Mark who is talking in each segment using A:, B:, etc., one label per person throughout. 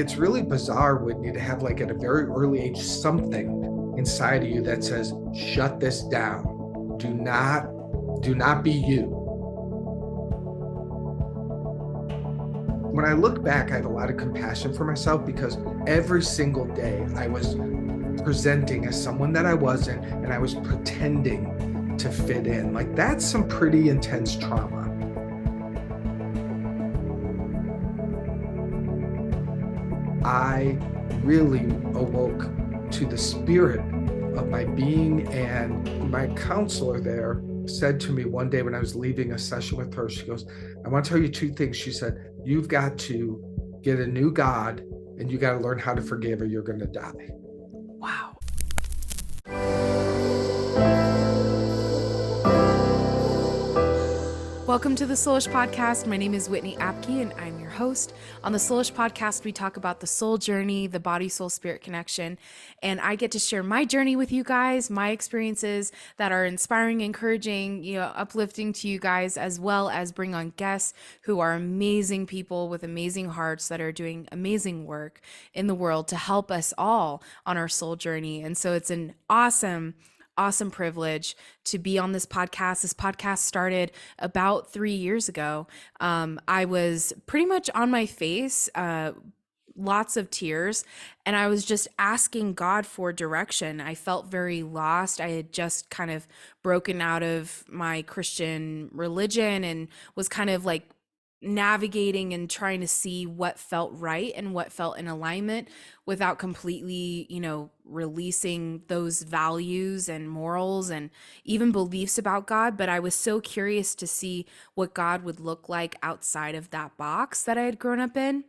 A: gets really bizarre, Whitney, to have like at a very early age something inside of you that says, shut this down. Do not be you. When I look back, I have a lot of compassion for myself because every single day I was presenting as someone that I wasn't, and I was pretending to fit in. Like, that's some pretty intense trauma. I really awoke to the spirit of my being, and my counselor there said to me one day when I was leaving a session with her, she goes, I want to tell you two things. She said, you've got to get a new God and you got to learn how to forgive or you're going to die.
B: Wow. Welcome to the Soulish Podcast. My name is Whitney Apke and I'm your host. On the Soulish Podcast, we talk about the soul journey, the body, soul, spirit connection. And I get to share my journey with you guys, my experiences that are inspiring, encouraging, uplifting to you guys, as well as bring on guests who are amazing people with amazing hearts that are doing amazing work in the world to help us all on our soul journey. And so it's an awesome privilege to be on this podcast. This podcast started about 3 years ago. I was pretty much on my face, lots of tears, and I was just asking God for direction. I felt very lost. I had just kind of broken out of my Christian religion and was kind of like navigating and trying to see what felt right and what felt in alignment without completely, releasing those values and morals and even beliefs about God. But I was so curious to see what God would look like outside of that box that I had grown up in,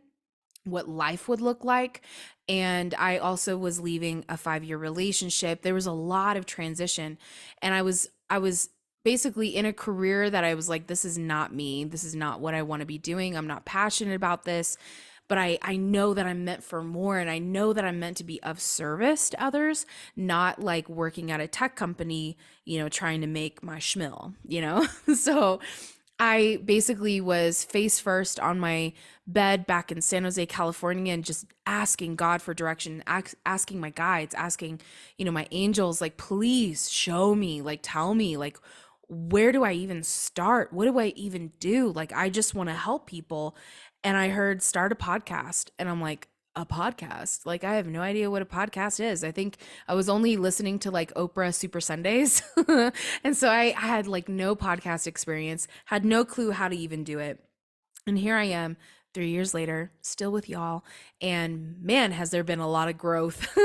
B: what life would look like. And I also was leaving a 5-year relationship. There was a lot of transition, and I was basically in a career that I was like, this is not me. This is not what I want to be doing. I'm not passionate about this, but I know that I'm meant for more. And I know that I'm meant to be of service to others, not like working at a tech company, trying to make my schmill, So I basically was face first on my bed back in San Jose, California, and just asking God for direction, asking my guides, asking, my angels, like, please show me, like, tell me, like, where do I even start? What do I even do? Like, I just want to help people. And I heard start a podcast, and I'm like, a podcast? Like, I have no idea what a podcast is. I think I was only listening to like Oprah Super Sundays. And so I had like no podcast experience, had no clue how to even do it. And here I am 3 years later, still with y'all. And man, has there been a lot of growth,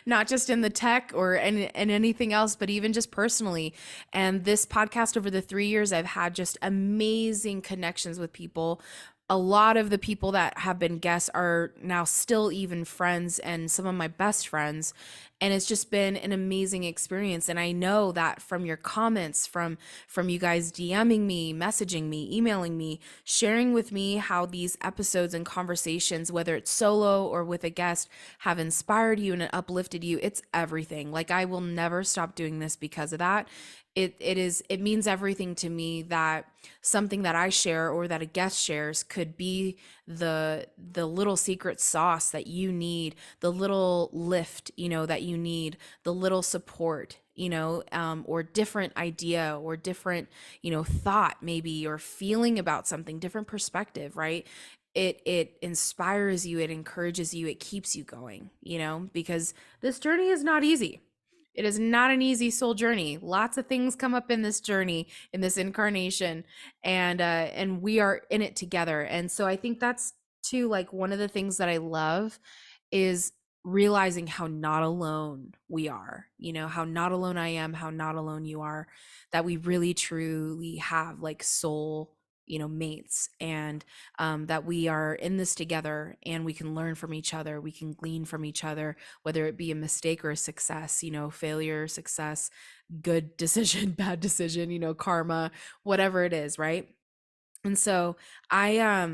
B: not just in the tech or in anything else, but even just personally. And this podcast, over the 3 years, I've had just amazing connections with people. A lot of the people that have been guests are now still even friends and some of my best friends. And it's just been an amazing experience. And I know that from your comments, from you guys DMing me, messaging me, emailing me, sharing with me how these episodes and conversations, whether it's solo or with a guest, have inspired you and uplifted you. It's everything. Like, I will never stop doing this because of that. It means everything to me that something that I share or that a guest shares could be the little secret sauce that you need, the little lift, that you need, the little support, or different idea or different, thought maybe, or feeling about something, different perspective, right? It inspires you, it encourages you, it keeps you going, because this journey is not easy. It is not an easy soul journey. Lots of things come up in this journey, in this incarnation, and we are in it together. And so I think that's too, like, one of the things that I love is realizing how not alone we are, how not alone I am, how not alone you are, that we really truly have like soul, mates, and that we are in this together and we can learn from each other. We can glean from each other, whether it be a mistake or a success, failure, success, good decision, bad decision, karma, whatever it is, right? And so I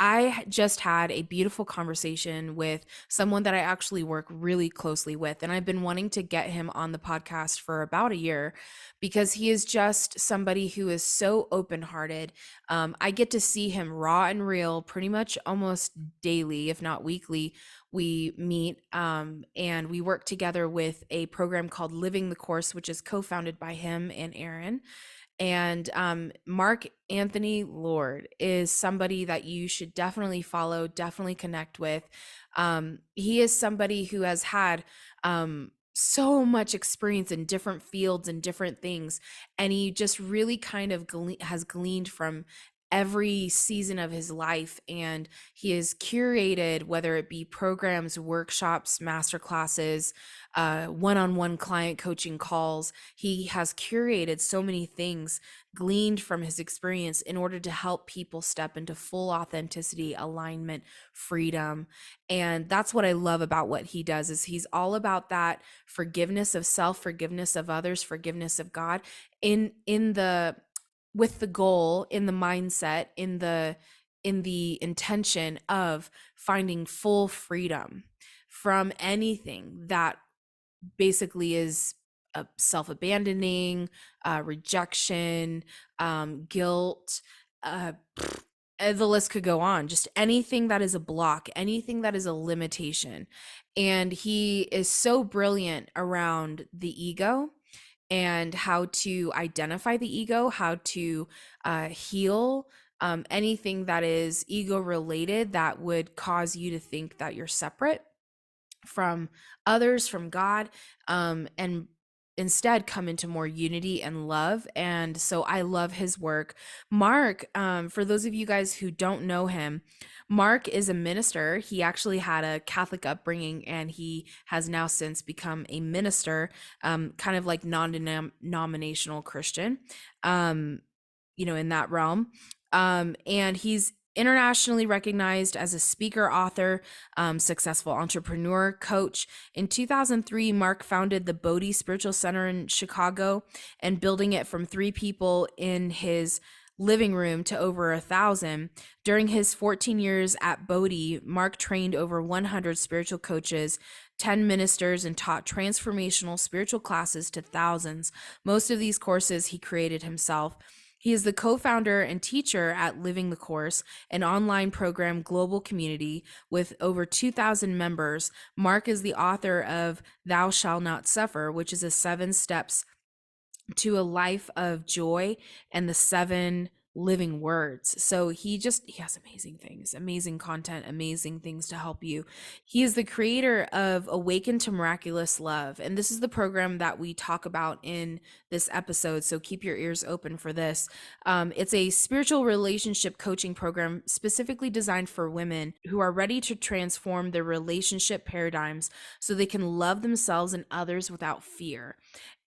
B: I just had a beautiful conversation with someone that I actually work really closely with. And I've been wanting to get him on the podcast for about a year because he is just somebody who is so open hearted. I get to see him raw and real pretty much almost daily, if not weekly. We meet and we work together with a program called Living the Course, which is co founded by him and Aaron. And Mark Anthony Lord is somebody that you should definitely follow, definitely connect with. He is somebody who has had so much experience in different fields and different things. And he just really kind of has gleaned from every season of his life. And he has curated, whether it be programs, workshops, master classes, one-on-one client coaching calls. He has curated so many things gleaned from his experience in order to help people step into full authenticity, alignment, freedom. And that's what I love about what he does is he's all about that forgiveness of self, forgiveness of others, forgiveness of God in the with the goal, in the mindset, in the intention of finding full freedom from anything that basically is self-abandoning, rejection, guilt, uh, the list could go on. Just anything that is a block, anything that is a limitation. And he is so brilliant around the ego and how to identify the ego, how to heal anything that is ego related that would cause you to think that you're separate from others, from God, and instead come into more unity and love. And so I love his work. Mark, for those of you guys who don't know him, Mark is a minister. He actually had a Catholic upbringing and he has now since become a minister, kind of like non-denominational Christian, in that realm. And he's internationally recognized as a speaker, author, successful entrepreneur, coach. In 2003, Mark founded the Bodhi Spiritual Center in Chicago, and building it from 3 people in his living room to over 1,000. During his 14 years at Bodhi, Mark trained over 100 spiritual coaches, 10 ministers, and taught transformational spiritual classes to thousands. Most of these courses he created himself. He is the co-founder and teacher at Living the Course, an online program global community with over 2,000 members. Mark is the author of Thou Shalt Not Suffer, which is a 7 steps to a life of joy and the 7 living words. So he has amazing things, amazing content, amazing things to help you. He is the creator of Awaken to Miraculous Love. And this is the program that we talk about in this episode. So keep your ears open for this. It's a spiritual relationship coaching program specifically designed for women who are ready to transform their relationship paradigms so they can love themselves and others without fear.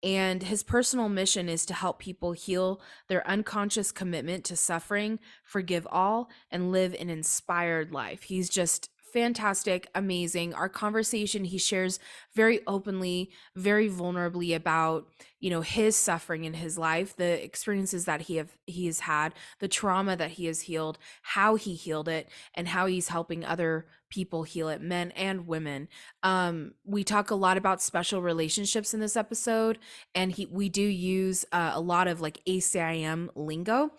B: And his personal mission is to help people heal their unconscious commitment to suffering, forgive all, and live an inspired life. He's just fantastic, amazing. Our conversation, he shares very openly, very vulnerably about, his suffering in his life, the experiences that he has had, the trauma that he has healed, how he healed it, and how he's helping other people heal it, men and women. We talk a lot about special relationships in this episode, and we do use a lot of like ACIM lingo,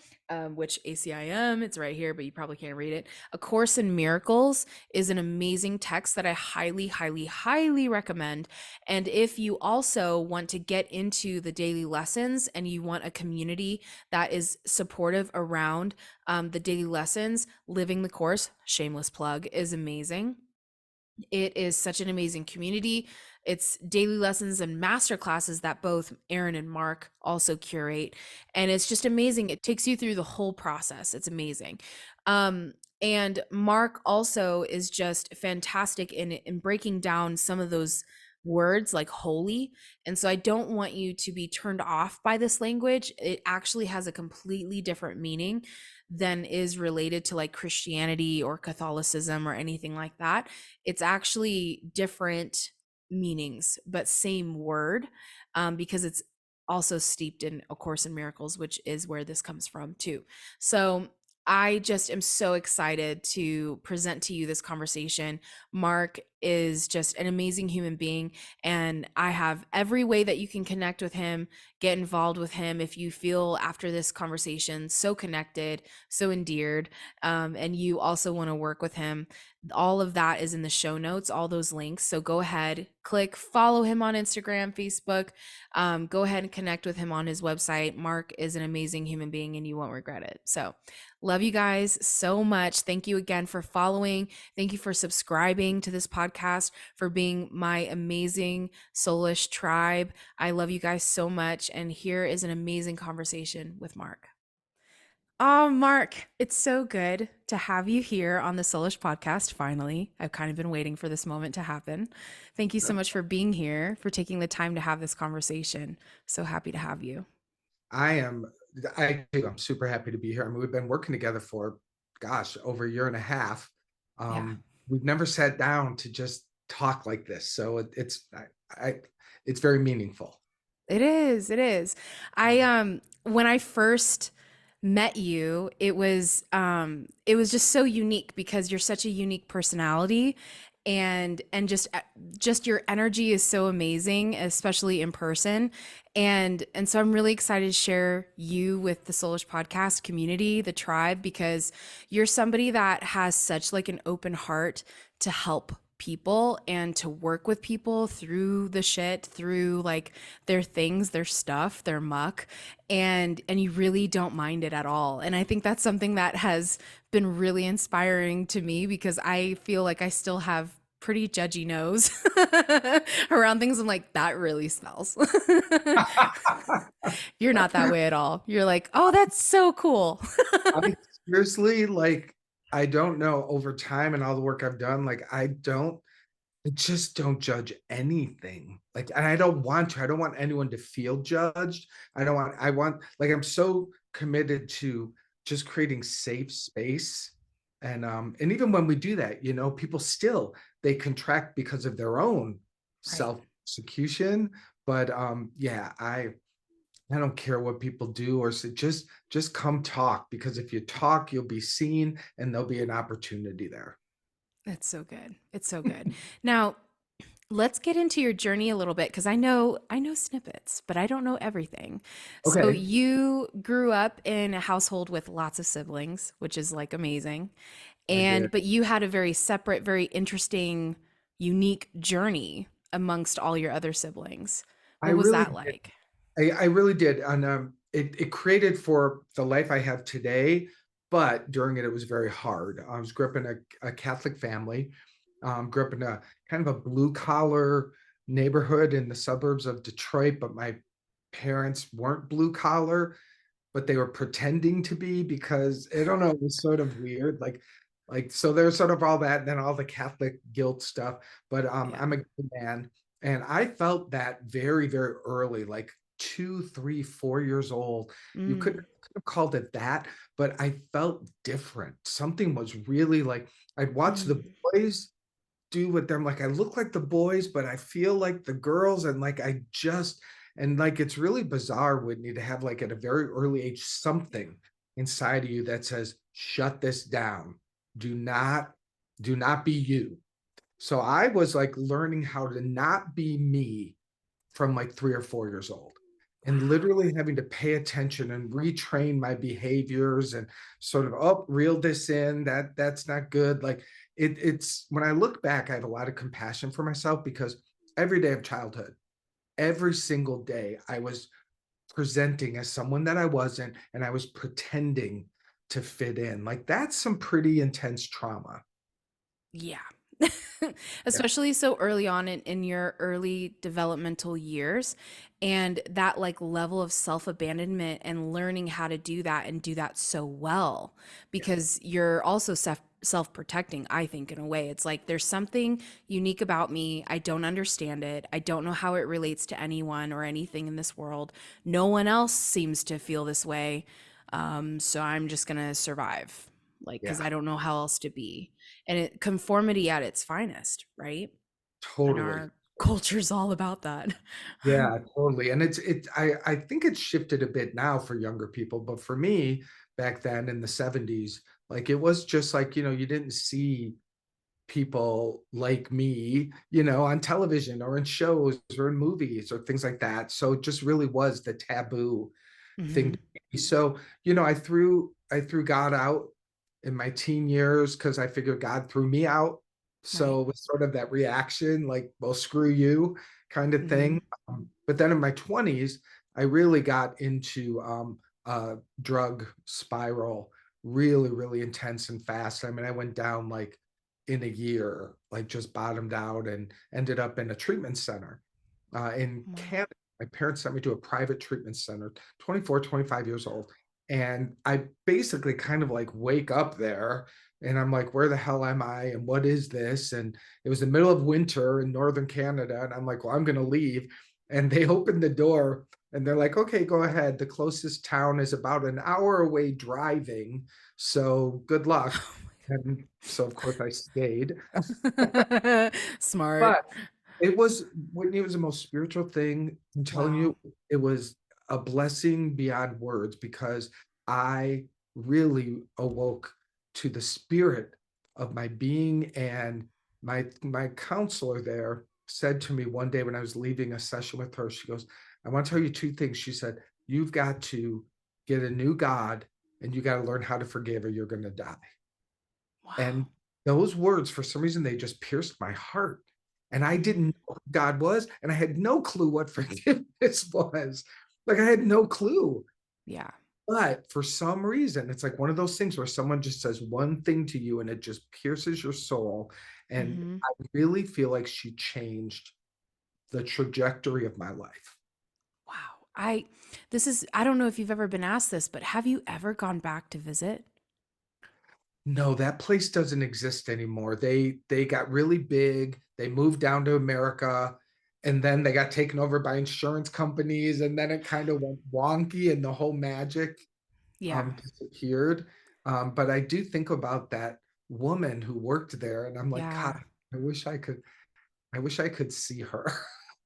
B: which ACIM, it's right here, but you probably can't read it. A Course in Miracles is an amazing text that I highly, highly, highly recommend. And if you also want to get into the daily lessons and you want a community that is supportive around the daily lessons, Living the Course, shameless plug, is amazing. It is such an amazing community. It's daily lessons and master classes that both Aaron and Mark also curate. And it's just amazing. It takes you through the whole process. It's amazing. And Mark also is just fantastic in breaking down some of those words like holy. And so I don't want you to be turned off by this language. It actually has a completely different meaning than is related to like Christianity or Catholicism or anything like that. It's actually different meanings, but same word, because it's also steeped in A Course in Miracles, which is where this comes from too. So I just am so excited to present to you this conversation. Mark is just an amazing human being, and I have every way that you can connect with him, get involved with him if you feel after this conversation so connected, so endeared, and you also want to work with him. All of that is in the show notes, all those links. So go ahead, click, follow him on Instagram, Facebook. Go ahead and connect with him on his website. Mark is an amazing human being, and you won't regret it. So, love you guys so much. Thank you again for following. Thank you for subscribing to this podcast, for being my amazing soulish tribe. I love you guys so much. And here is an amazing conversation with Mark. Oh, Mark, it's so good to have you here on the Soulish podcast. Finally, I've kind of been waiting for this moment to happen. Thank you so much for being here, for taking the time to have this conversation. So happy to have you.
A: I am, I'm super happy to be here. I mean, we've been working together for, gosh, over a year and a half.
B: Yeah.
A: We've never sat down to just talk like this. So it's very meaningful.
B: It is. It is. I when I first met you, it was just so unique because you're such a unique personality, and just your energy is so amazing, especially in person. And so I'm really excited to share you with the Soulish podcast community, the tribe, because you're somebody that has such like an open heart to help people and to work with people through the shit, through like their things, their stuff, their muck, and you really don't mind it at all. And I think that's something that has been really inspiring to me, because I feel like I still have pretty judgy nose around things. I'm like, that really smells. You're not that way at all. You're like, oh, that's so cool.
A: I seriously, like, I don't know, over time and all the work I've done, like, I just don't judge anything. Like, and I don't want to. I don't want anyone to feel judged. I want, like, I'm so committed to just creating safe space. And even when we do that, people still, they contract because of their own
B: Right.
A: self-execution. But yeah, I don't care what people do or say, just come talk, because if you talk, you'll be seen and there'll be an opportunity there.
B: That's so good. It's so good. Now, let's get into your journey a little bit, because I know snippets, but I don't know everything. So
A: Okay.
B: you grew up in a household with lots of siblings, which is like amazing.
A: I did.
B: But you had a very separate, very interesting, unique journey amongst all your other siblings.
A: I
B: What was
A: really
B: that
A: did.
B: like?
A: I really did. And it created for the life I have today, but during it, it was very hard. I was grew up in a Catholic family, grew up in a kind of a blue collar neighborhood in the suburbs of Detroit, but my parents weren't blue collar, but they were pretending to be, because I don't know, it was sort of weird. Like so there's sort of all that, and then all the Catholic guilt stuff. But
B: Yeah.
A: I'm a gay man, and I felt that very, very early, like 2, 3, 4 years old. You
B: Mm,
A: could have called it that, but I felt different. Something was really like, I'd watch the
B: mm,
A: boys do with them, like I look like the boys but I feel like the girls, and like I just, and like it's really bizarre, Whitney, to have like at a very early age something inside of you that says shut this down, do not be you. So I was like learning how to not be me from like 3 or 4 years old, and
B: wow.
A: literally having to pay attention and retrain my behaviors and sort of, oh, reel this in, that's not good. Like it's when I look back, I have a lot of compassion for myself, because every day of childhood, every single day, I was presenting as someone that I wasn't, and I was pretending to fit in. Like that's some pretty intense trauma.
B: Yeah.
A: Yeah.
B: Especially so early on in your early developmental years, and that like level of self-abandonment and learning how to do that and do that so well,
A: Yeah.
B: because you're also self-protecting, I think, in a way. It's like there's something unique about me. I don't understand it. I don't know how it relates to anyone or anything in this world. No one else seems to feel this way. So I'm just gonna survive, like, because
A: Yeah.
B: I don't know how else to be. And conformity at its finest, right? And
A: Totally.
B: our culture's all about that.
A: Yeah, totally. And I think it's shifted a bit now for younger people, but for me, back then in the 70s. Like it was just like, you didn't see people like me, on television or in shows or in movies or things like that. So it just really was the taboo thing
B: Mm-hmm.
A: to me. So, I threw God out in my teen years because I figured God threw me out.
B: Right.
A: So it was sort of that reaction, like, well, screw you kind of
B: Mm-hmm.
A: thing. But then in my 20s, I really got into a drug spiral, really, really intense and fast. I mean, I went down like in a year, like just bottomed out and ended up in a treatment center in
B: Wow.
A: Canada. My parents sent me to a private treatment center, 24, 25 years old. And I basically kind of like wake up there and I'm like, where the hell am I? And what is this? And it was the middle of winter in northern Canada. And I'm like, well, I'm going to leave. And they opened the door and they're like, okay, go ahead. The closest town is about an hour away driving. So good luck. And so, of course, I stayed.
B: Smart.
A: But it was, Whitney, it was the most spiritual thing. I'm telling
B: Wow.
A: you, it was a blessing beyond words because I really awoke to the spirit of my being. And my counselor there said to me one day when I was leaving a session with her, she goes, I want to tell you two things. She said, you've got to get a new God and you got to learn how to forgive or you're going to die. And
B: Wow.
A: those words, for some reason, they just pierced my heart. And I
B: Mm-hmm.
A: didn't know who God was, and I had no clue what forgiveness was. Like I had no clue.
B: Yeah.
A: But for some reason, it's like one of those things where someone just says one thing to you and it just pierces your soul. And
B: Mm-hmm.
A: I really feel like she changed the trajectory of my life.
B: Wow. I don't know if you've ever been asked this, but have you ever gone back to visit?
A: No, that place doesn't exist anymore. They got really big. They moved down to America, and then they got taken over by insurance companies, and then it kind of went wonky, and the whole magic
B: Yeah.
A: disappeared. But I do think about that woman who worked there, and I'm like, God,
B: Yeah.
A: I wish I could see her.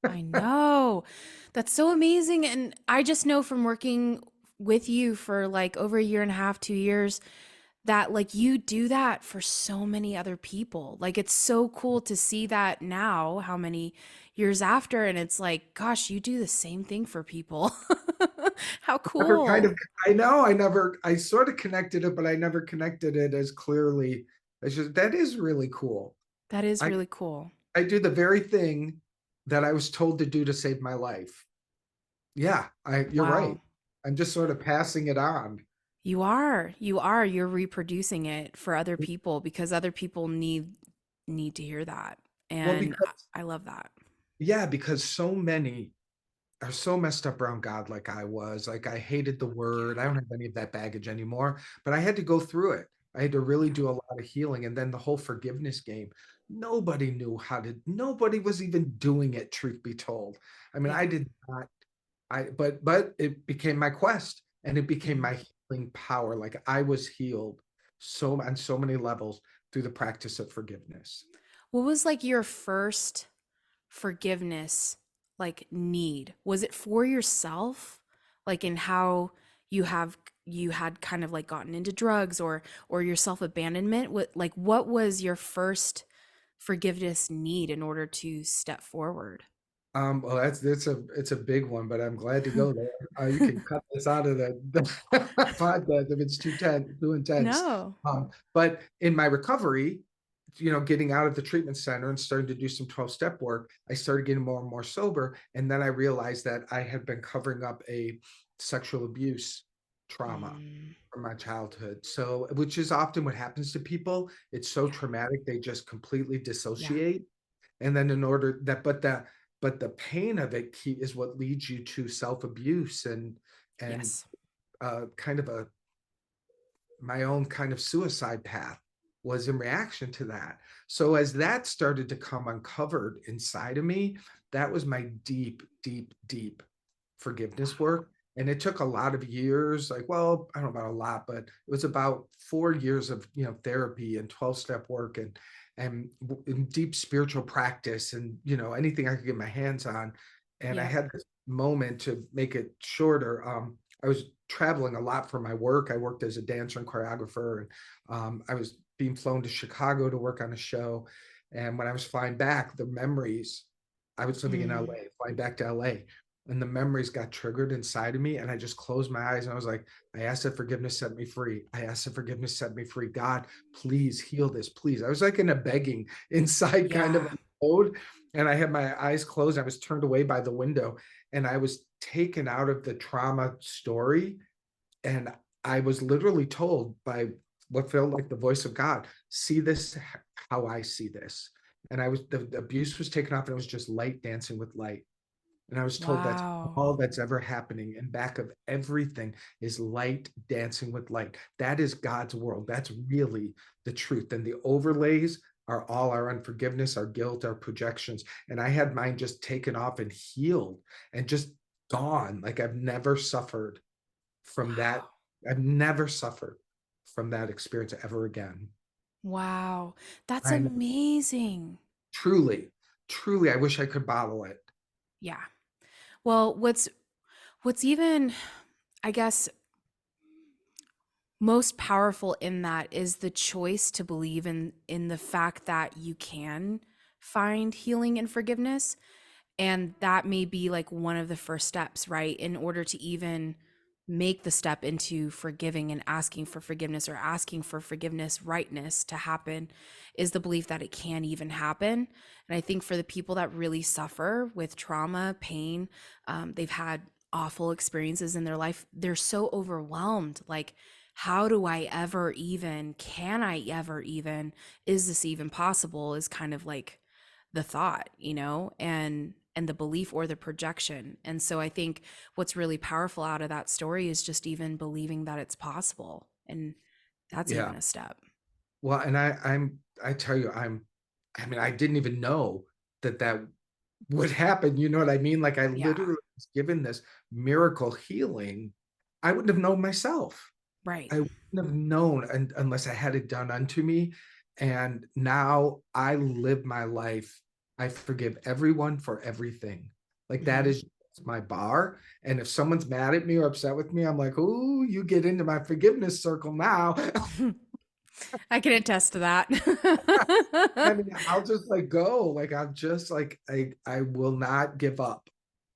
B: I know. That's so amazing. And I just know from working with you for like over a year and a half, 2 years, that like you do that for so many other people. Like it's so cool to see that now, how many years after. And it's like, gosh, you do the same thing for people. How
A: Never kind
B: cool.
A: of, I know, I sort of connected it, but I never connected it as clearly as just that is really cool.
B: That is
A: I
B: really cool.
A: I do the very thing that I was told to do to save my life. Yeah, you're right.
B: Wow.
A: I'm just sort of passing it on.
B: You are. You are. You're reproducing it for other people because other people need to hear that.
A: Well,
B: And
A: because
B: I love that.
A: yeah, because so many are so messed up around God like I was. Like I hated the word. I don't
B: Yeah.
A: have any of that baggage anymore, but I had to go through it. I had to really
B: Yeah.
A: do a lot of healing. And then the whole forgiveness game, nobody was even doing it, truth be told. I mean, I
B: Yeah.
A: did not, but it became my quest and it became
B: Mhm.
A: my healing power. Like I was healed so on so many levels through the practice of forgiveness.
B: What was like your first forgiveness like need? Was it for yourself? Like in how you have you had kind of like gotten into drugs or your self-abandonment? What was your first forgiveness need in order to step forward?
A: Well, that's it's a big one, but I'm glad to go there. You can cut this out of the podcast if it's too intense.
B: No.
A: But in my recovery, getting out of the treatment center and starting to do some 12-step work, I started getting more and more sober, and then I realized that I had been covering up a sexual abuse trauma
B: Mm,
A: from my childhood. So, which is often what happens to people. It's so
B: yeah.
A: traumatic, they just completely
B: Yeah.
A: dissociate. And then in order that but the pain of it is what leads you to self-abuse and
B: Yes.
A: kind of a my own kind of suicide path was in reaction to that. So as that started to come uncovered inside of me, that was my deep, deep, deep forgiveness
B: Wow.
A: work. And it took a lot of years, like, well, I don't know about a lot, but it was about 4 years of, therapy and 12-step work and deep spiritual practice and, anything I could get my hands on. And I
B: Yep.
A: had this moment to make it shorter. I was traveling a lot for my work. I worked as a dancer and choreographer, and I was being flown to Chicago to work on a show. And when I was flying back, the memories, I was living in
B: Mm,
A: LA, flying back to LA, and the memories got triggered inside of me. And I just closed my eyes and I was like, I asked that forgiveness set me free. I asked that forgiveness set me free. God, please heal this, please. I was like in a begging inside kind of
B: yeah.
A: mode. And I had my eyes closed. I was turned away by the window and I was taken out of the trauma story. And I was literally told by what felt like the voice of God, see this how I see this. And I was the abuse was taken off and it was just light dancing with light. And I was told that's
B: Wow.
A: all that's ever happening. And back of everything is light dancing with light. That is God's world. That's really the truth. And the overlays are all our unforgiveness, our guilt, our projections. And I had mine just taken off and healed and just gone. Like I've never suffered from that.
B: Wow.
A: I've never suffered from that experience ever again.
B: Wow. That's
A: I know,
B: amazing.
A: truly, truly, I wish I could bottle it.
B: Yeah. Well, what's even, I guess, most powerful in that is the choice to believe in the fact that you can find healing and forgiveness. And that may be like one of the first steps, right? In order to even make the step into forgiving and asking for forgiveness, or asking for forgiveness, rightness to happen, is the belief that it can even happen. And I think for the people that really suffer with trauma, pain, they've had awful experiences in their life, they're so overwhelmed. Like, how do I ever even, can I ever even, is this even possible? Is kind of like the thought, and the belief or the projection. And so I think what's really powerful out of that story is just even believing that it's possible. And that's
A: Yeah.
B: even a step.
A: Well, and I tell you, I mean, I didn't even know that that would happen. You know what I mean? Like I
B: Yeah.
A: literally was given this miracle healing. I wouldn't have known myself.
B: Right.
A: I wouldn't have known unless I had it done unto me. And now I live my life. I forgive everyone for everything. Like that
B: Hmm.
A: is my bar. And if someone's mad at me or upset with me, I'm like, oh, you get into my forgiveness circle now.
B: I can attest to that.
A: I mean, I'll just like go. Like I'm just like I will not give up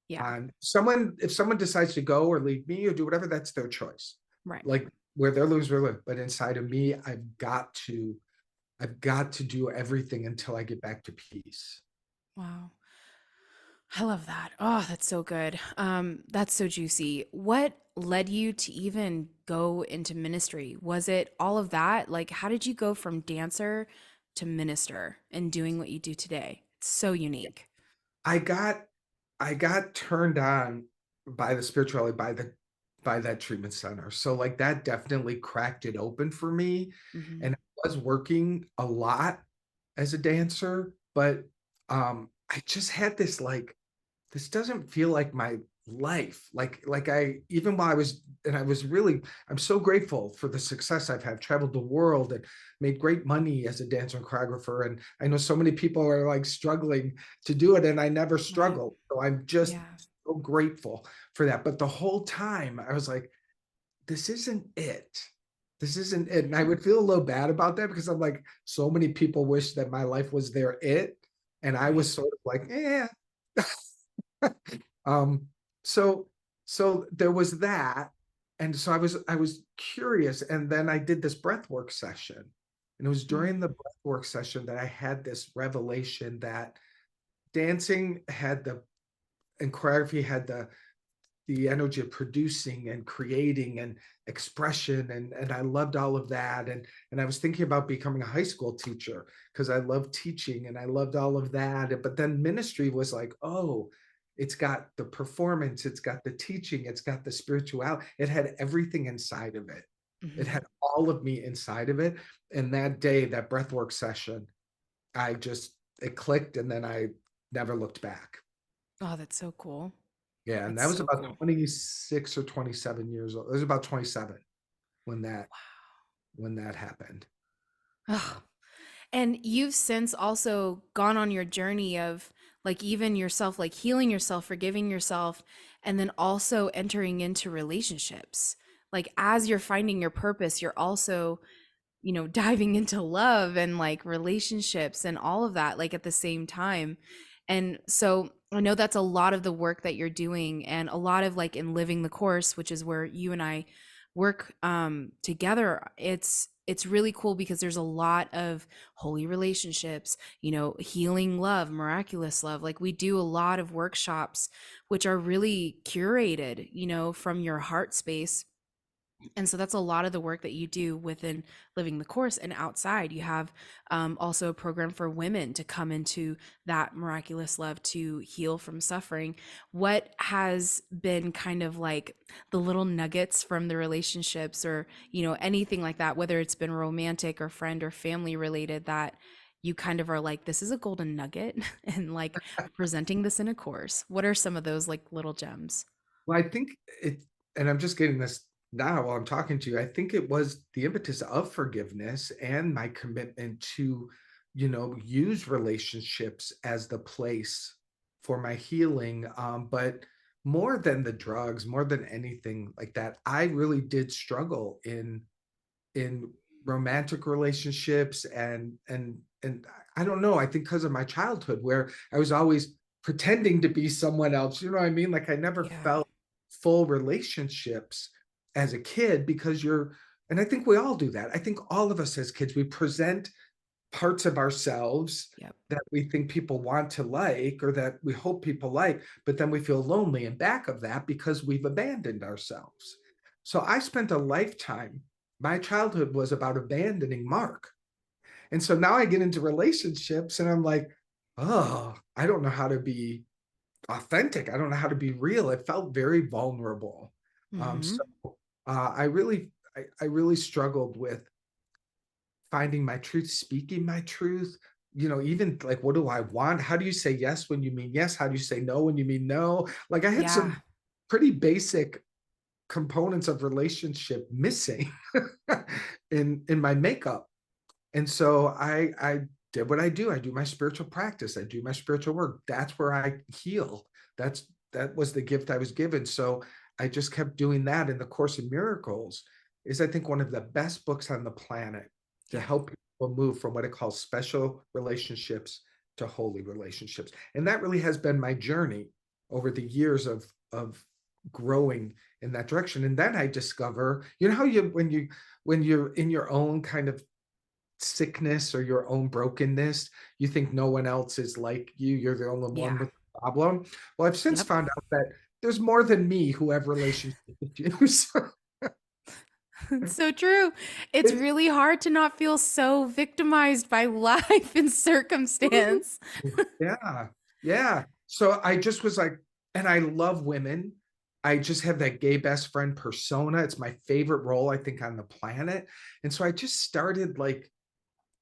B: Yeah.
A: on someone. If someone decides to go or leave me or do whatever, that's their choice.
B: Right.
A: Like where they're lose, we're live. But inside of me, I've got to do everything until I get back to peace.
B: Wow. I love that. Oh, that's so good. That's so juicy. What led you to even go into ministry? Was it all of that? Like, how did you go from dancer to minister and doing what you do today? It's so unique.
A: I got I got turned on by the spirituality by that treatment center. So like that definitely cracked it open for me.
B: Hmm.
A: And I was working a lot as a dancer, but I just had this like this doesn't feel like my life. Like I even while I was and I was really I'm so grateful for the success I've had, traveled the world and made great money as a dancer and choreographer. And I know so many people are like struggling to do it, and I never
B: Right.
A: struggled. So I'm just
B: Yeah.
A: so grateful for that. But the whole time I was like, this isn't it. This isn't it. And I would feel a little bad about that because I'm like, so many people wish that my life was their it. And I
B: Right.
A: was sort of like, um, so so there was that. And so I was curious. And then I did this breath work session. And it was during the
B: Mm.
A: breath work session that I had this revelation that dancing had the and choreography had the energy of producing and creating and expression and I loved all of that and I was thinking about becoming a high school teacher because I loved teaching and I loved all of that but then ministry was like oh it's got the performance, it's got the teaching, it's got the spirituality, it had everything inside of it. It
B: Hmm.
A: had all of me inside of it. And that day, that breathwork session, I just it clicked and then I never looked back.
B: Oh, that's so cool.
A: Yeah, and
B: That's
A: that was
B: so
A: about
B: cool.
A: 26 or 27 years old. It was about 27 when that happened.
B: Ugh. And you've since also gone on your journey of like even yourself, like healing yourself, forgiving yourself, and then also entering into relationships. Like as you're finding your purpose, you're also, diving into love and like relationships and all of that, like at the same time. And so I know that's a lot of the work that you're doing, and a lot of like in Living the Course, which is where you and I work together. It's really cool because there's a lot of holy relationships, healing love, miraculous love. Like we do a lot of workshops which are really curated, from your heart space. And so that's a lot of the work that you do within Living the Course. And outside, you have also a program for women to come into that miraculous love to heal from suffering. What has been kind of like the little nuggets from the relationships, or, anything like that, whether it's been romantic or friend or family related, that you kind of are like, this is a golden nugget, and like presenting this in a course? What are some of those like little gems?
A: Well, I think it, and I'm just getting this now while I'm talking to you. I think it was the impetus of forgiveness and my commitment to, use relationships as the place for my healing. But more than the drugs, more than anything like that, I really did struggle in romantic relationships, and I don't know, I think because of my childhood where I was always pretending to be someone else, you know what I mean? Like I never
B: Yeah.
A: felt full relationships as a kid, because and I think we all do that. I think all of us as kids, we present parts of ourselves
B: Yep.
A: that we think people want to like, or that we hope people like, but then we feel lonely in back of that because we've abandoned ourselves. So I spent a lifetime, my childhood was about abandoning Mark. And so now I get into relationships and I'm like, oh, I don't know how to be authentic. I don't know how to be real. It felt very vulnerable.
B: Mm-hmm.
A: So I really struggled with finding my truth, speaking my truth, even like, what do I want? How do you say yes when you mean yes? How do you say no when you mean no? Like I had
B: Yeah.
A: some pretty basic components of relationship missing in my makeup. And so I did what I do. I do my spiritual practice. I do my spiritual work. That's where I heal. That was the gift I was given. So I just kept doing that. And the Course in Miracles is, I think, one of the best books on the planet to
B: Yeah.
A: help people move from what it calls special relationships to holy relationships. And that really has been my journey over the years of growing in that direction. And then I discover, how when you're in your own kind of sickness or your own brokenness, you think no one else is like you. You're the only one
B: Yeah.
A: with the problem. Well, I've since
B: Yep.
A: found out that there's more than me who have relationship issues.
B: It's so true. It's
A: It's
B: really hard to not feel so victimized by life and
A: true.
B: circumstance.
A: Yeah. Yeah. So I just was like, and I love women. I just have that gay best friend persona. It's my favorite role, I think, on the planet. And so I just started like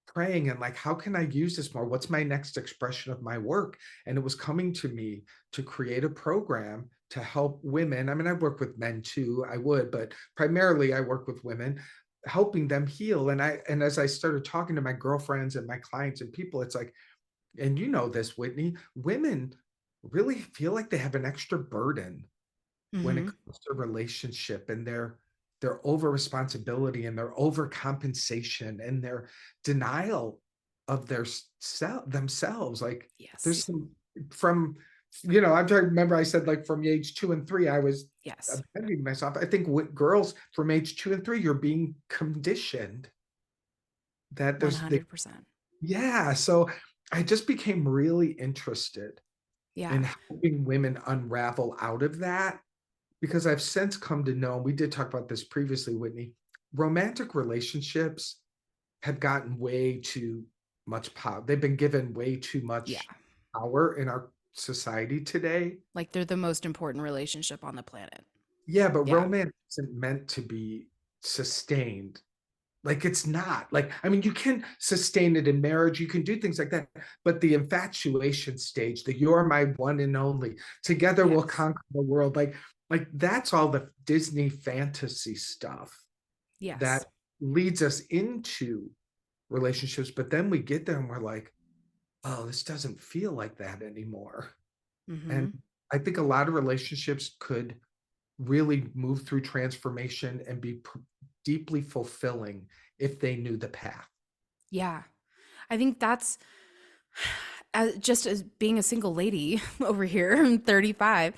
A: praying and like, how can I use this more? What's my next expression of my work? And it was coming to me to create a program to help women. I mean, I work with men too, I would, but primarily I work with women, helping them heal. And as I started talking to my girlfriends and my clients and people, it's like, and you know this, Whitney, women really feel like they have an extra burden when it
B: Hmm.
A: comes to relationship, and their over responsibility and their overcompensation and their denial of themselves. Like there's
B: Yes.
A: some from, I'm trying to remember, I said like from age 2 and 3 I was
B: Yes.
A: abandoning myself. I think with girls from age 2 and 3, you're being conditioned that there's the
B: 100%.
A: yeah. So I just became really interested
B: Yeah.
A: in helping women unravel out of that, because I've since come to know, and we did talk about this previously, Whitney, romantic relationships have gotten way too much power. They've been given way too
B: Yeah.
A: much power in our society today.
B: Like they're the most important relationship on the planet.
A: Yeah, but
B: Yeah.
A: romance isn't meant to be sustained. Like it's not. Like, I mean, you can sustain it in marriage, you can do things like that, but the infatuation stage, the you're my one and only, together we'll
B: Yes.
A: conquer the world, like that's all the Disney fantasy stuff that
B: Yes.
A: leads us into relationships. But then we get there and we're like, oh, this doesn't feel like that anymore. And
B: Hmm.
A: I think a lot of relationships could really move through transformation and be deeply fulfilling if they knew the path.
B: Yeah. I think that's just as being a single lady over here, I'm 35.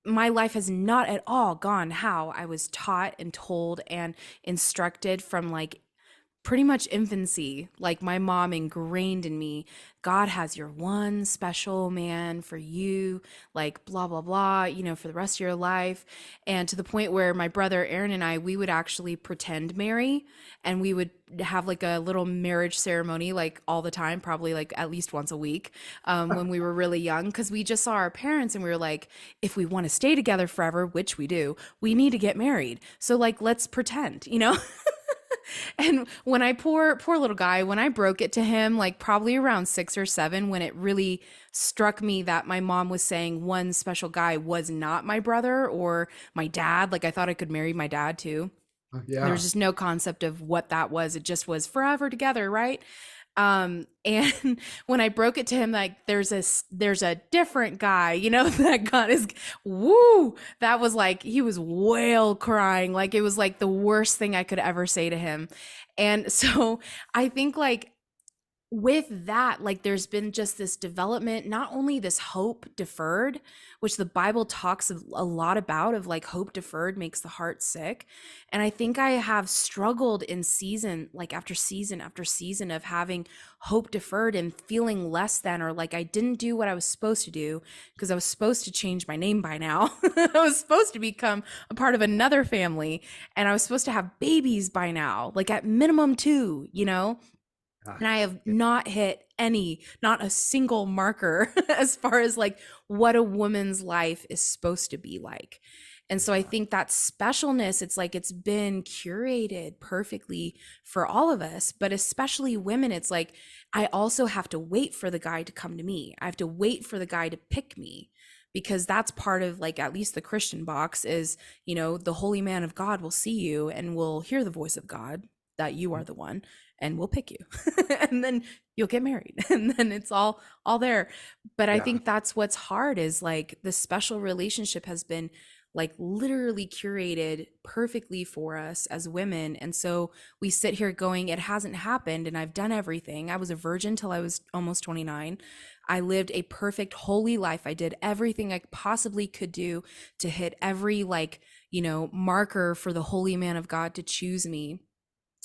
B: My life has not at all gone how I was taught and told and instructed from like pretty much infancy. Like my mom ingrained in me, God has your one special man for you, like blah, blah, blah, for the rest of your life. And to the point where my brother Aaron and I, we would actually pretend marry, and we would have like a little marriage ceremony like all the time, probably like at least once a week, when we were really young, because we just saw our parents and we were like, if we want to stay together forever, which we do, we need to get married. So like, let's pretend. And when I poor little guy, when I broke it to him, like probably around 6 or 7, when it really struck me that my mom was saying one special guy was not my brother or my dad, like I thought I could marry my dad too. There was
A: Yeah.
B: just no concept of what that was. It just was forever together, right? And when I broke it to him, like there's a different guy, that got his woo. That was like he was wail crying, like it was like the worst thing I could ever say to him. And so I think like with that, like there's been just this development, not only this hope deferred, which the Bible talks a lot about, of like hope deferred makes the heart sick. And I think I have struggled in season, like after season after season, of having hope deferred and feeling less than, or like I didn't do what I was supposed to do because I was supposed to change my name by now. I was supposed to become a part of another family, and I was supposed to have babies by now, like at minimum two.
A: Ah,
B: And I have
A: yeah.
B: not hit not a single marker as far as like what a woman's life is supposed to be like. And so I
A: Yeah.
B: think that specialness, it's like it's been curated perfectly for all of us, but especially women, it's like I also have to wait for the guy to come to me. I have to wait for the guy to pick me, because that's part of like at least the Christian box is, the holy man of God will see you and will hear the voice of God that you are the one, and we'll pick you. And then you'll get married, and then it's all there. But I
A: Yeah.
B: think that's what's hard, is like the special relationship has been like literally curated perfectly for us as women. And so we sit here going, it hasn't happened, and I've done everything. I was a virgin till I was almost 29. I lived a perfect holy life. I did everything I possibly could do to hit every like, marker for the holy man of God to choose me.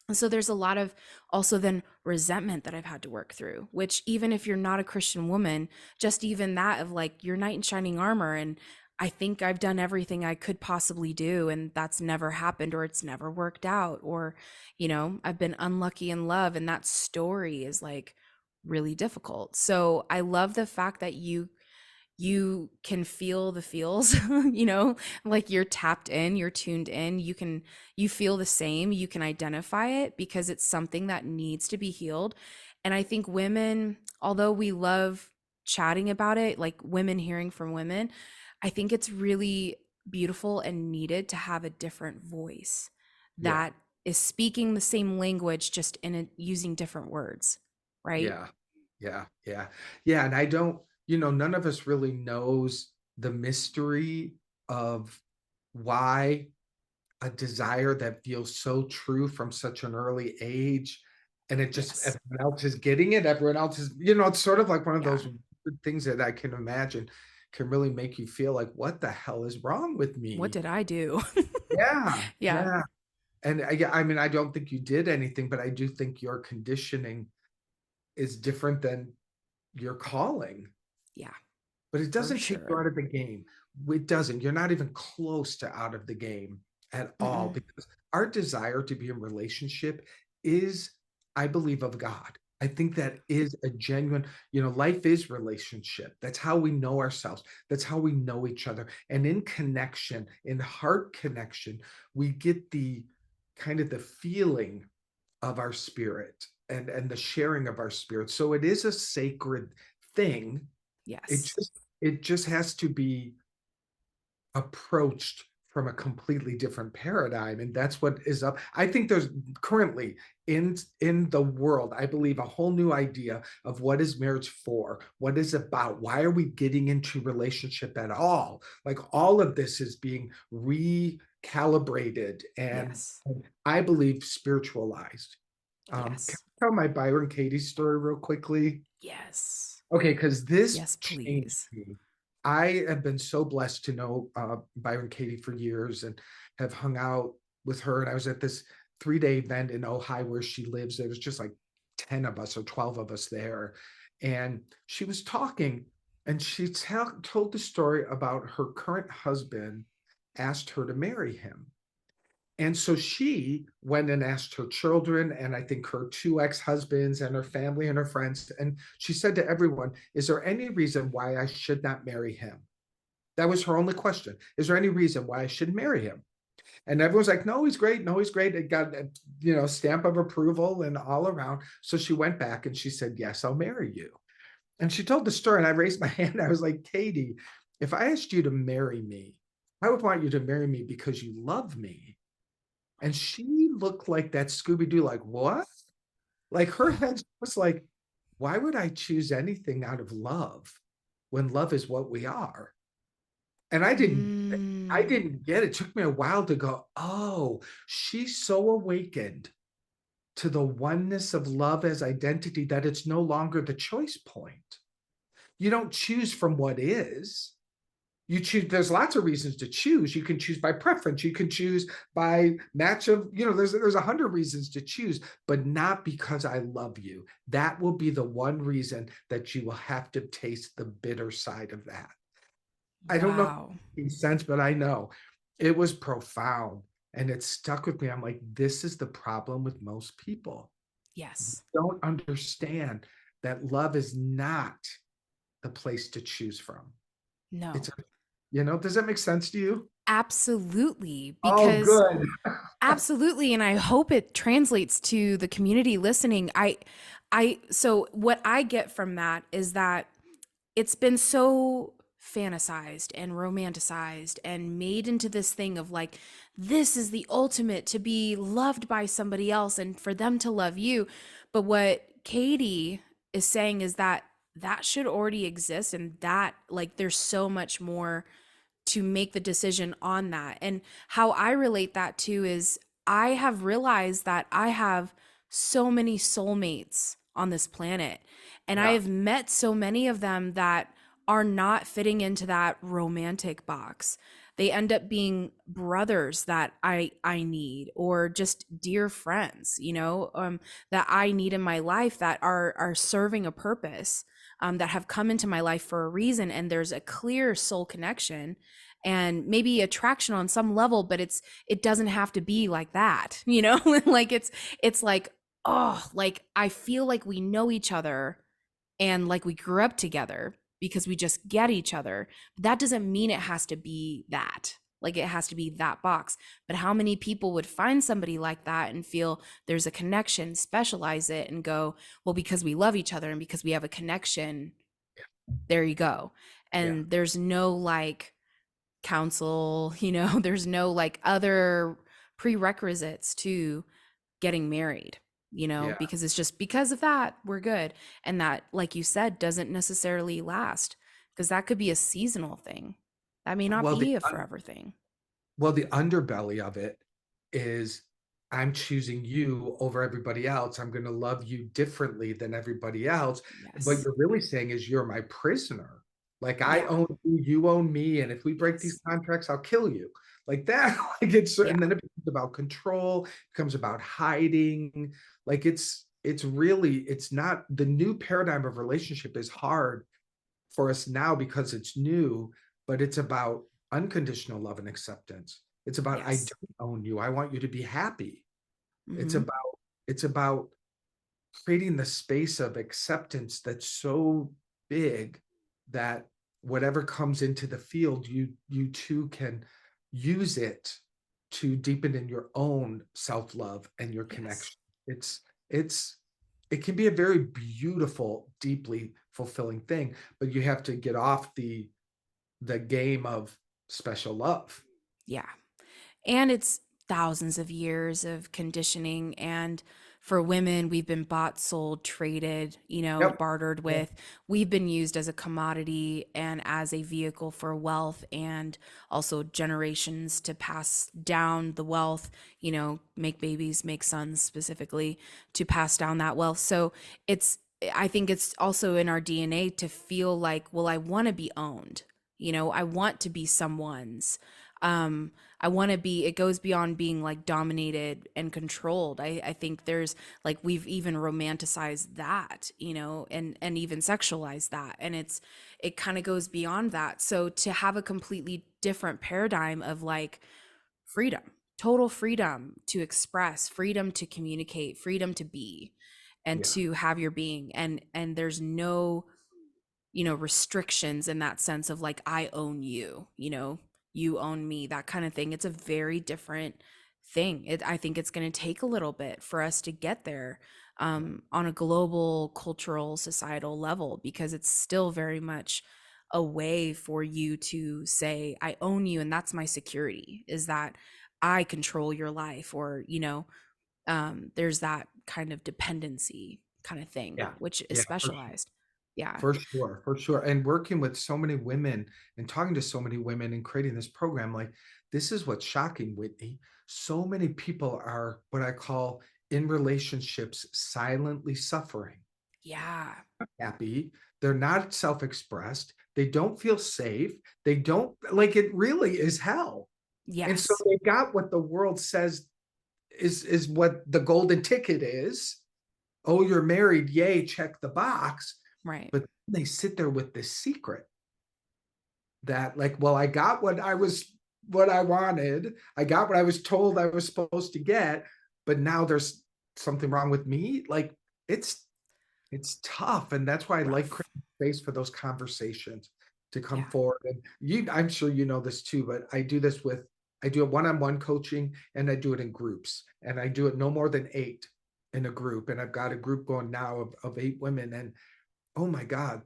B: And so there's a lot of also then resentment that I've had to work through, which even if you're not a Christian woman, just even that of like your knight in shining armor, and I think I've done everything I could possibly do, and that's never happened, or it's never worked out, or I've been unlucky in love, and that story is like really difficult. So I love the fact that you can feel the feels, like you're tapped in, you're tuned in, you feel the same, you can identify it because it's something that needs to be healed. And I think women, although we love chatting about it, like women hearing from women, I think it's really beautiful and needed to have a different voice
A: Yeah.
B: that is speaking the same language, just using different words, right?
A: Yeah. Yeah. Yeah. Yeah. And I don't, none of us really knows the mystery of why a desire that feels so true from such an early age, and it just
B: Yes.
A: everyone else is getting it, everyone else is, it's sort of like one of
B: Yeah.
A: those weird things that I can imagine can really make you feel like, what the hell is wrong with
B: What
A: me?
B: did I do?
A: Yeah.
B: Yeah.
A: Yeah. And I mean, I don't think you did anything, but I do think your conditioning is different than your calling.
B: Yeah,
A: But it
B: for
A: doesn't take you
B: sure.
A: out of the game. It doesn't. You're not even close to out of the game at all,
B: Mm-mm.
A: because our desire to be in relationship is, I believe, of God. I think that is a genuine, life is relationship. That's how we know ourselves. That's how we know each other. And in connection, in heart connection, we get the kind of the feeling of our spirit and the sharing of our spirit. So it is a sacred thing. it
B: Yes.
A: just it just has to be approached from a completely different paradigm. And that's what is up. I think there's currently in the world, I believe, a whole new idea of what is marriage for, what is about, why are we getting into relationship at all? Like all of this is being recalibrated and
B: Yes.
A: I believe spiritualized. Can
B: Yes.
A: I tell my Byron Katie story real quickly?
B: Yes.
A: Okay, because this
B: Yes,
A: changed
B: please.
A: me. I have been so blessed to know Byron Katie for years and have hung out with her. And I was at this 3-day event in Ojai where she lives. There was just like 10 of us or 12 of us there. And she was talking and she told the story about her current husband asked her to marry him. And so she went and asked her children, and I think her 2 ex-husbands and her family and her friends. And she said to everyone, is there any reason why I should not marry him? That was her only question. Is there any reason why I should marry him? And everyone's like, no, he's great. No, he's great. It got a stamp of approval and all around. So she went back and she said, yes, I'll marry you. And she told the story, and I raised my hand. I was like, Katie, if I asked you to marry me, I would want you to marry me because you love me. And she looked like that Scooby-Doo, like, what? Like her head was like, why would I choose anything out of love when love is what we are? And I
B: Mm.
A: didn't get it. It took me a while to go, oh, she's so awakened to the oneness of love as identity that it's no longer the choice point. You don't choose from what is. You choose, there's lots of reasons to choose. You can choose by preference, you can choose by match of, there's 100 reasons to choose, but not because I love you. That will be the one reason that you will have to taste the bitter side of that. I don't know if
B: Wow.
A: it makes sense, but I know it was profound and it stuck with me. I'm like, this is the problem with most people.
B: Yes.
A: Don't understand that love is not the place to choose from.
B: No.
A: It's, does that make sense to you?
B: Absolutely.
A: Oh,
B: Because
A: good.
B: absolutely. And I hope it translates to the community listening. So what I get from that is that it's been so fantasized and romanticized and made into this thing of like, this is the ultimate to be loved by somebody else and for them to love you. But what Katie is saying is that that should already exist, and that like there's so much more to make the decision on that. And how I relate that to is I have realized that I have so many soulmates on this planet, and I
A: Yeah.
B: have met so many of them that are not fitting into that romantic box. They end up being brothers that I need, or just dear friends, that I need in my life, that are serving a purpose, that have come into my life for a reason, and there's a clear soul connection and maybe attraction on some level, but it doesn't have to be like that, like it's like, oh, like I feel like we know each other and like we grew up together because we just get each other. But that doesn't mean it has to be that. Like it has to be that box. But how many people would find somebody like that and feel there's a connection, specialize it, and go, well, because we love each other and because we have a connection, there you go.
A: Yeah.
B: And there's no like counsel, there's no like other prerequisites to getting married,
A: Yeah.
B: because it's just because of that, we're good. And that, like you said, doesn't necessarily last, because that could be a seasonal thing. That may not
A: Well,
B: be a forever thing.
A: the underbelly of it is I'm choosing you over everybody else. I'm going to love you differently than everybody else. What
B: Yes.
A: you're really saying is you're my prisoner. Like I
B: Yeah.
A: own you, you own me, and if we break these
B: Yes.
A: contracts, I'll kill you. Like that. Like it's,
B: Yeah.
A: and then it becomes about control, it becomes about hiding. Like it's not the new paradigm of relationship is hard for us now because it's new, but it's about unconditional love and acceptance. It's about I
B: Yes.
A: don't own you. I want you to be happy. It's
B: Mm-hmm.
A: about creating the space of acceptance that's so big that whatever comes into the field, you too can use it to deepen in your own self-love and your
B: Yes.
A: connection. It's it can be a very beautiful, deeply fulfilling thing, but you have to get off the game of special love.
B: Yeah. And it's thousands of years of conditioning. And for women, we've been bought, sold, traded,
A: Yep.
B: bartered
A: Yep.
B: with. We've been used as a commodity and as a vehicle for wealth, and also generations to pass down the wealth, make babies, make sons specifically, to pass down that wealth. So it's, I think it's also in our DNA to feel like, well, I want to be owned. I want to be someone's. Um, I want to be, it goes beyond being like dominated and controlled. I think there's like, we've even romanticized that, and even sexualized that. And it kind of goes beyond that. So to have a completely different paradigm of like freedom, total freedom to express, freedom to communicate, freedom to be, and
A: Yeah.
B: to have your being. And there's no, restrictions in that sense of like, I own you, you own me, that kind of thing. It's a very different thing. I think it's going to take a little bit for us to get there,
A: Yeah.
B: on a global, cultural, societal level, because it's still very much a way for you to say, I own you, and that's my security, is that I control your life, or, there's that kind of dependency kind of thing,
A: Yeah.
B: which is
A: Yeah. For sure.
B: specialized. Yeah.
A: For sure, for sure. And working with so many women and talking to so many women and creating this program, like this is what's shocking, Whitney. So many people are what I call in relationships silently suffering,
B: Yeah.
A: happy. They're not self-expressed. They don't feel safe. They don't like it really is hell. And so
B: Yes.
A: they got what the world says is what the golden ticket is. Oh, you're married, yay, check the box.
B: Right.
A: But they sit there with this secret that, like, well, I got what I wanted. I got what I was told I was supposed to get, but now there's something wrong with me. Like, it's it's tough, and that's why I like
B: Rough.
A: creating space for those conversations to come
B: Yeah.
A: forward. And I'm sure you know this too, but I do it one-on-one coaching, and I do it in groups, and I do it no more than 8 in a group. And I've got a group going now of 8 women, and oh my God,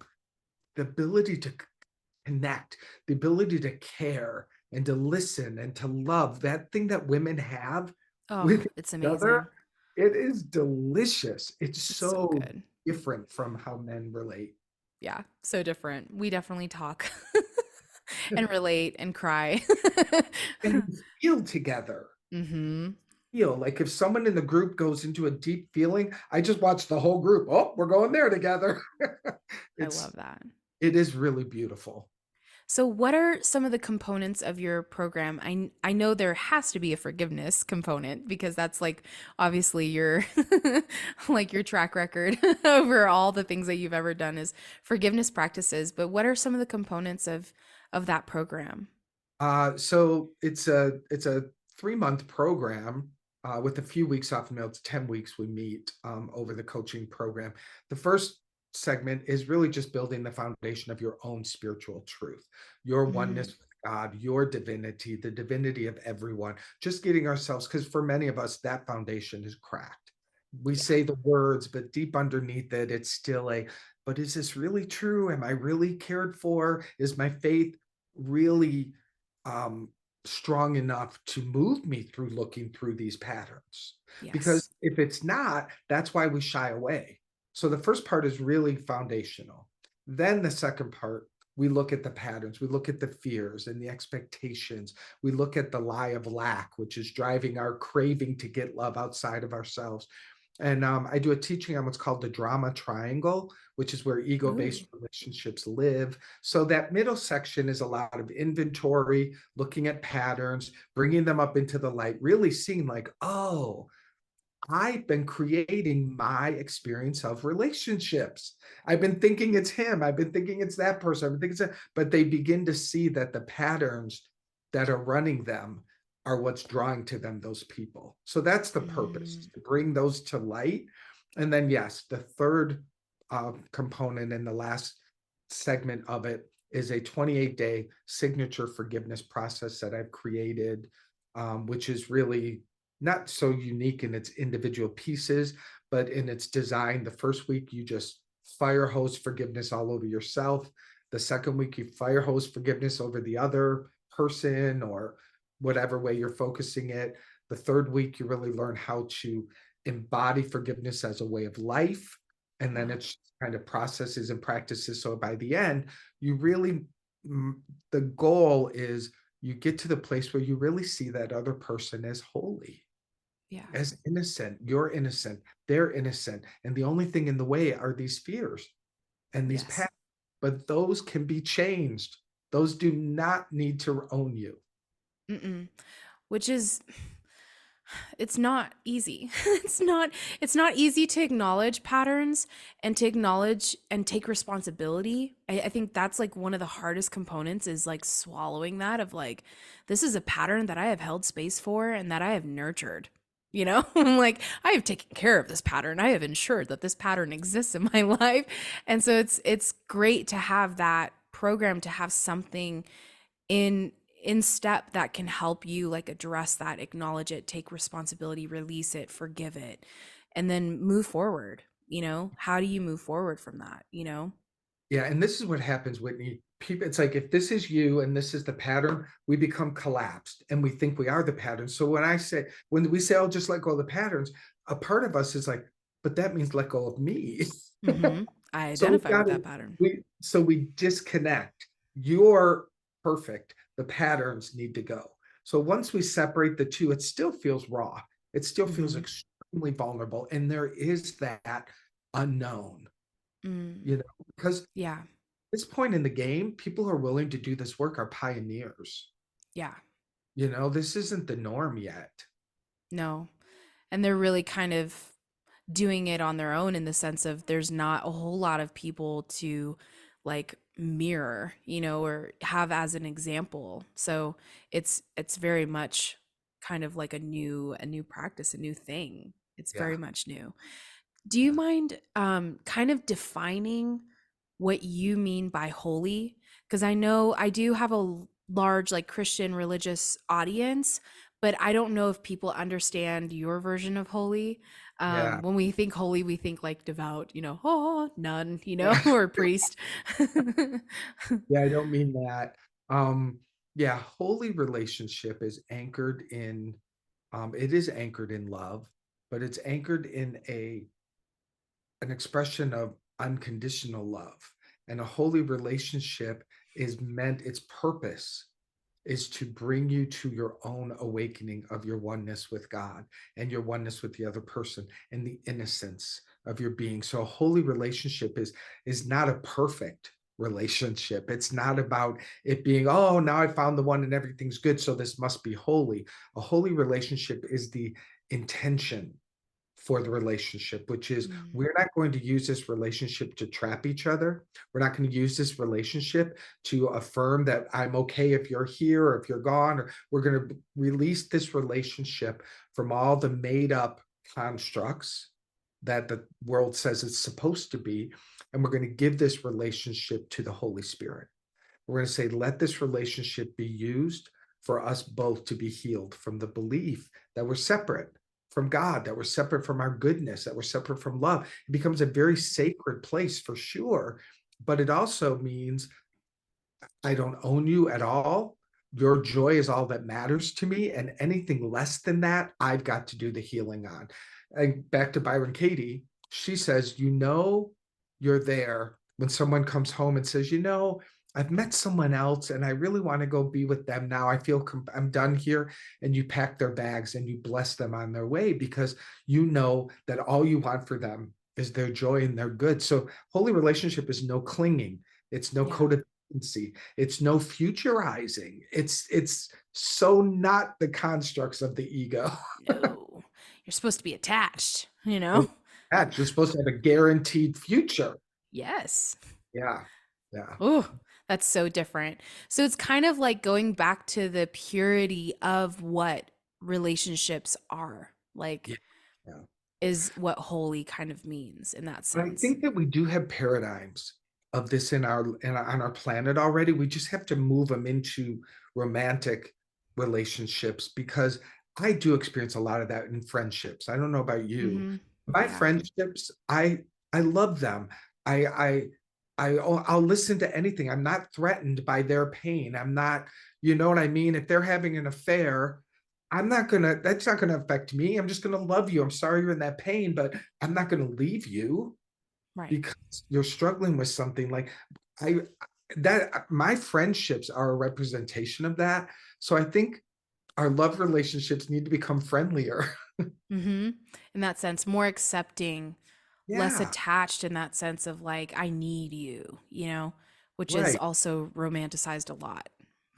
A: the ability to connect, the ability to care and to listen and to love, that thing that women have
B: Oh,
A: with
B: it's
A: each other,
B: amazing.
A: it is delicious. It's
B: It's so
A: so
B: good.
A: different from how men relate.
B: Yeah. So different. We definitely talk and relate and cry.
A: And we feel together.
B: Mm-hmm.
A: Feel like if someone in the group goes into a deep feeling, I just watch the whole group. Oh, we're going there together.
B: I love
A: it's
B: that.
A: it is really beautiful.
B: So what are some of the components of your program? I know there has to be a forgiveness component, because that's like obviously your like your track record over all the things that you've ever done is forgiveness practices, but what are some of the components of that program?
A: So it's a 3-month program with a few weeks off. Now it's 10 weeks we meet over the coaching program. The first segment is really just building the foundation of your own spiritual truth, your oneness
B: Mm,
A: with God, your divinity, the divinity of everyone. Just getting ourselves, because for many of us, that foundation is cracked. We
B: yeah.
A: say the words, but deep underneath it, it's still but is this really true? Am I really cared for? Is my faith really um, strong enough to move me through looking through these patterns? Because
B: Yes.
A: if it's not, that's why we shy away. So the first part is really foundational. Then the second part, we look at the patterns, we look at the fears and the expectations, we look at the lie of lack, which is driving our craving to get love outside of ourselves. And I do a teaching on what's called the drama triangle, which is where ego
B: Ooh.
A: based relationships live. So that middle section is a lot of inventory, looking at patterns, bringing them up into the light, really seeing like, oh, I've been creating my experience of relationships. I've been thinking it's him. I've been thinking it's that person. I've been thinking it's that, but they begin to see that the patterns that are running them are what's drawing to them those people. So that's the purpose,
B: Mm,
A: to bring those to light. And then, yes, the third component and the last segment of it is a 28-day signature forgiveness process that I've created, which is really not so unique in its individual pieces, but in its design. The first week, you just fire hose forgiveness all over yourself. The second week, you fire hose forgiveness over the other person or whatever way you're focusing it. The third week, you really learn how to embody forgiveness as a way of life. And then
B: Wow.
A: it's kind of processes and practices. So by the end, you really, the goal is you get to the place where you really see that other person as holy,
B: Yeah.
A: as innocent. You're innocent, they're innocent. And the only thing in the way are these fears and these
B: Yes.
A: patterns. But those can be changed. Those do not need to own you.
B: Mm-mm. Which is, it's not easy. It's not easy to acknowledge patterns and to acknowledge and take responsibility. I think that's like one of the hardest components, is like swallowing that, of like, this is a pattern that I have held space for and that I have nurtured. Like, I have taken care of this pattern. I have ensured that this pattern exists in my life. And so it's great to have that program, to have something in step that can help you like address that, acknowledge it, take responsibility, release it, forgive it, and then move forward. How do you move forward from that?
A: Yeah, and this is what happens, Whitney. People, it's like if this is you and this is the pattern, we become collapsed and we think we are the pattern. So when we say, "Oh, just let go of the patterns," a part of us is like, "But that means let go of me."
B: I
A: So we've
B: identify
A: got
B: with
A: to
B: that pattern.
A: we disconnect. You're perfect. The patterns need to go. So once we separate the two, it still feels raw. It still feels
B: Mm-hmm.
A: extremely vulnerable, and there is that unknown.
B: Mm.
A: You know, because
B: Yeah.
A: this point in the game, people who are willing to do this work are pioneers.
B: Yeah.
A: This isn't the norm yet.
B: No. And they're really kind of doing it on their own, in the sense of there's not a whole lot of people to like mirror, or have as an example. So it's very much kind of like a new practice, a new thing. It's
A: Yeah,
B: very much new. Do you
A: yeah,
B: mind kind of defining what you mean by holy? Because I know I do have a large like Christian religious audience, but I don't know if people understand your version of holy.
A: yeah,
B: When we think holy, we think like devout, oh, nun,
A: yeah.
B: or priest.
A: Yeah, I don't mean that. Yeah, holy relationship is anchored in, it is anchored in love, but it's anchored in an expression of unconditional love. And a holy relationship its purpose is to bring you to your own awakening of your oneness with God and your oneness with the other person and the innocence of your being. So a holy relationship is not a perfect relationship. It's not about it being, oh, now I found the one and everything's good, so this must be holy. A holy relationship is the intention for the relationship, which is
B: Mm,
A: we're not going to use this relationship to trap each other. We're not going to use this relationship to affirm that I'm okay if you're here or if you're gone, or we're going to release this relationship from all the made up constructs that the world says it's supposed to be. And we're going to give this relationship to the Holy Spirit. We're going to say, let this relationship be used for us both to be healed from the belief that we're separate from God, that we're separate from our goodness, that we're separate from love. It becomes a very sacred place for sure. But it also means I don't own you at all. Your joy is all that matters to me. And anything less than that, I've got to do the healing on. And back to Byron Katie, she says, you're there when someone comes home and says, I've met someone else and I really want to go be with them now. I feel I'm done here. And you pack their bags and you bless them on their way because you know that all you want for them is their joy and their good. So holy relationship is no clinging. It's no
B: yeah.
A: codependency. It's no futurizing. It's so not the constructs of the ego.
B: No. You're supposed to be attached,
A: You're supposed to have a guaranteed future.
B: Yes.
A: Yeah. Yeah.
B: Oh, that's so different. So it's kind of like going back to the purity of what relationships are. Like,
A: Yeah. Yeah.
B: is what holy kind of means in that
A: But I
B: sense.
A: think that we do have paradigms of this on our planet already. We just have to move them into romantic relationships because I do experience a lot of that in friendships. I don't know about you.
B: Mm-hmm.
A: My
B: Yeah.
A: friendships, I love them. I I'll listen to anything. I'm not threatened by their pain. I'm not, you know what I mean? If they're having an affair, that's not gonna affect me. I'm just gonna love you. I'm sorry you're in that pain, but I'm not gonna leave you
B: Right.
A: because you're struggling with something. Like I that my friendships are a representation of that. So I think our love relationships need to become friendlier.
B: Mm-hmm. In that sense, more accepting, less
A: Yeah,
B: attached in that sense of like, I need you, which is
A: right.
B: also romanticized a lot.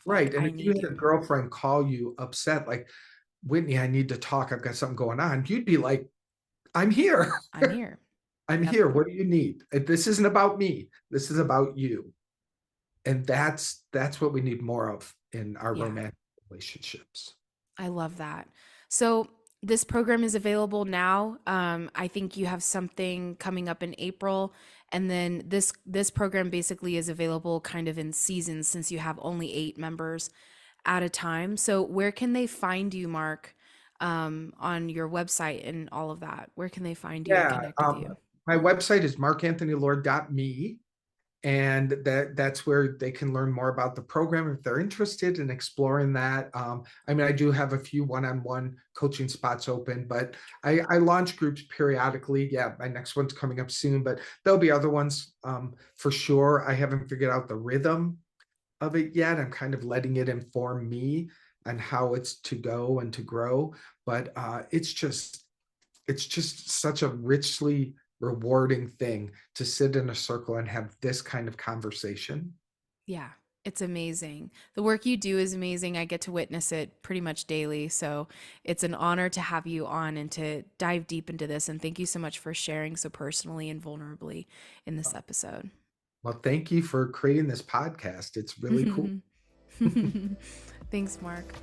B: Like,
A: Right. And
B: I
A: if you
B: need
A: had a
B: you.
A: girlfriend call you upset, like, Whitney, I need to talk. I've got something going on. You'd be like, I'm here.
B: I'm here.
A: I'm
B: Yep.
A: here. What do you need? This isn't about me. This is about you. And that's what we need more of in our
B: Yeah.
A: romantic relationships.
B: I love that. So this program is available now. I think you have something coming up in April, and then this program basically is available kind of in seasons since you have only 8 members at a time. So where can they find you, Mark, on your website and all of that? Where can they find you and
A: Yeah.
B: connect with you?
A: My website is markanthonylord.me. And that's where they can learn more about the program if they're interested in exploring that. I mean, I do have a few one-on-one coaching spots open, but I launch groups periodically. Yeah, my next one's coming up soon, but there'll be other ones for sure. I haven't figured out the rhythm of it yet. I'm kind of letting it inform me on how it's to go and to grow, but it's just such a richly rewarding thing to sit in a circle and have this kind of conversation.
B: Yeah, it's amazing. The work you do is amazing. I get to witness it pretty much daily. So it's an honor to have you on and to dive deep into this. And thank you so much for sharing so personally and vulnerably in this episode.
A: Well, thank you for creating this podcast. It's really cool.
B: Thanks, Mark.